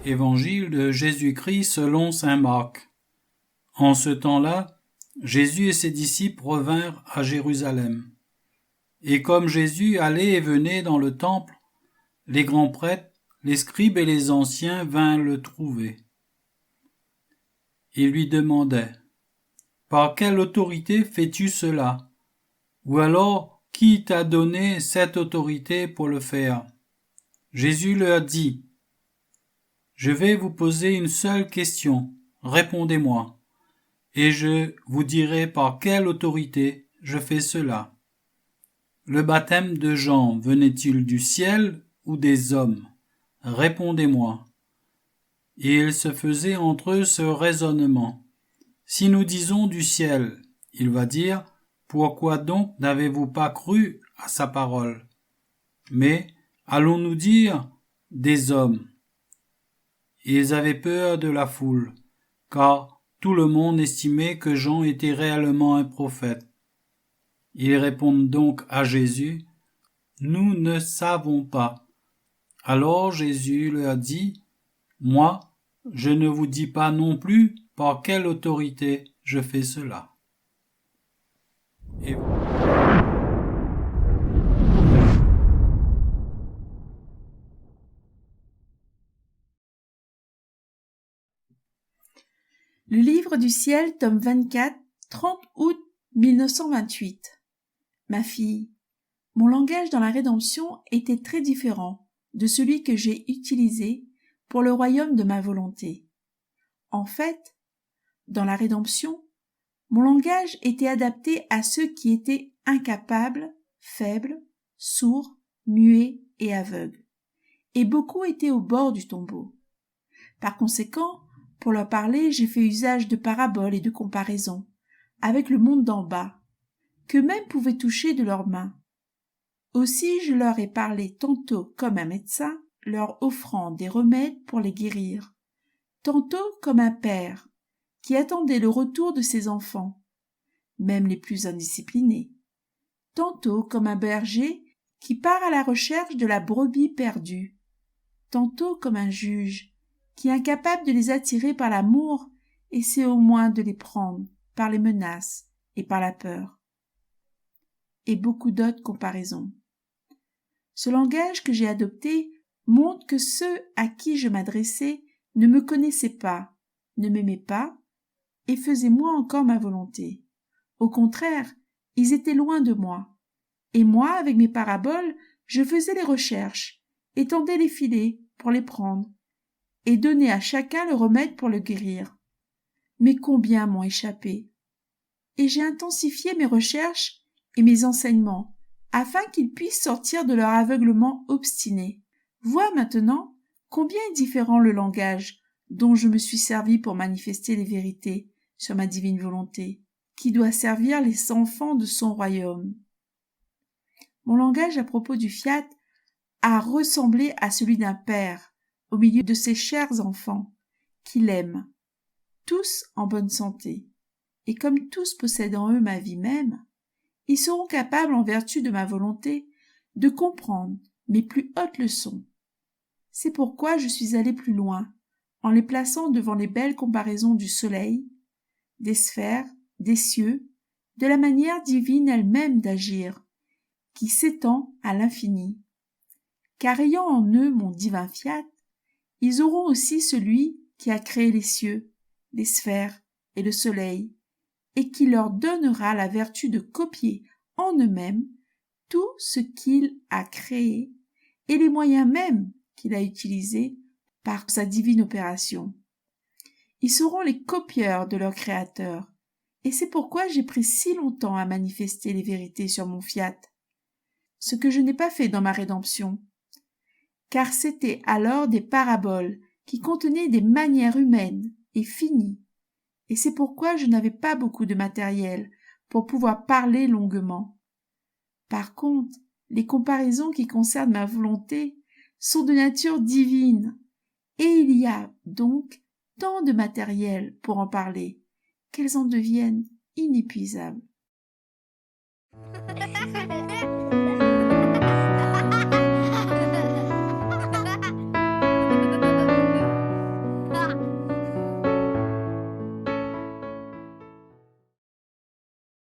Évangile de Jésus-Christ selon saint Marc. En ce temps-là, Jésus et ses disciples revinrent à Jérusalem. Et comme Jésus allait et venait dans le temple, les grands prêtres, les scribes et les anciens vinrent le trouver. Ils lui demandaient : « Par quelle autorité fais-tu cela ? Ou alors, qui t'a donné cette autorité pour le faire ? » Jésus leur dit : « Je vais vous poser une seule question, répondez-moi, et je vous dirai par quelle autorité je fais cela. Le baptême de Jean venait-il du ciel ou des hommes ? Répondez-moi. » Et il se faisait entre eux ce raisonnement. Si nous disons du ciel, il va dire : pourquoi donc n'avez-vous pas cru à sa parole ? Mais allons-nous dire des hommes ? Et ils avaient peur de la foule, car tout le monde estimait que Jean était réellement un prophète. Ils répondent donc à Jésus : nous ne savons pas. Alors Jésus leur dit : moi, je ne vous dis pas non plus par quelle autorité je fais cela. Et... Le livre du ciel, tome 24, 30 août 1928. Ma fille, mon langage dans la rédemption était très différent de celui que j'ai utilisé pour le royaume de ma volonté. En fait, dans la rédemption, mon langage était adapté à ceux qui étaient incapables, faibles, sourds, muets et aveugles, et beaucoup étaient au bord du tombeau. Par conséquent, pour leur parler, j'ai fait usage de paraboles et de comparaisons avec le monde d'en bas, qu'eux-mêmes pouvaient toucher de leurs mains. Aussi je leur ai parlé tantôt comme un médecin, leur offrant des remèdes pour les guérir, tantôt comme un père qui attendait le retour de ses enfants, même les plus indisciplinés, tantôt comme un berger qui part à la recherche de la brebis perdue, tantôt comme un juge qui est incapable de les attirer par l'amour essaie au moins de les prendre par les menaces et par la peur. Et beaucoup d'autres comparaisons. Ce langage que j'ai adopté montre que ceux à qui je m'adressais ne me connaissaient pas, ne m'aimaient pas et faisaient moins encore ma volonté. Au contraire, ils étaient loin de moi. Et moi, avec mes paraboles, je faisais les recherches, étendais les filets pour les prendre, et donnais à chacun le remède pour le guérir. Mais combien m'ont échappé ? Et j'ai intensifié mes recherches et mes enseignements, afin qu'ils puissent sortir de leur aveuglement obstiné. Vois maintenant combien est différent le langage dont je me suis servi pour manifester les vérités sur ma divine volonté, qui doit servir les enfants de son royaume. Mon langage à propos du fiat a ressemblé à celui d'un père au milieu de ses chers enfants, qu'il aime, tous en bonne santé, et comme tous possèdent en eux ma vie même, ils seront capables, en vertu de ma volonté, de comprendre mes plus hautes leçons. C'est pourquoi je suis allé plus loin, en les plaçant devant les belles comparaisons du soleil, des sphères, des cieux, de la manière divine elle-même d'agir, qui s'étend à l'infini. Car ayant en eux mon divin fiat, ils auront aussi celui qui a créé les cieux, les sphères et le soleil, et qui leur donnera la vertu de copier en eux-mêmes tout ce qu'il a créé et les moyens mêmes qu'il a utilisés par sa divine opération. Ils seront les copieurs de leur Créateur, et c'est pourquoi j'ai pris si longtemps à manifester les vérités sur mon fiat, ce que je n'ai pas fait dans ma rédemption, car c'étaient alors des paraboles qui contenaient des manières humaines et finies, et c'est pourquoi je n'avais pas beaucoup de matériel pour pouvoir parler longuement. Par contre, les comparaisons qui concernent ma volonté sont de nature divine, et il y a donc tant de matériel pour en parler qu'elles en deviennent inépuisables.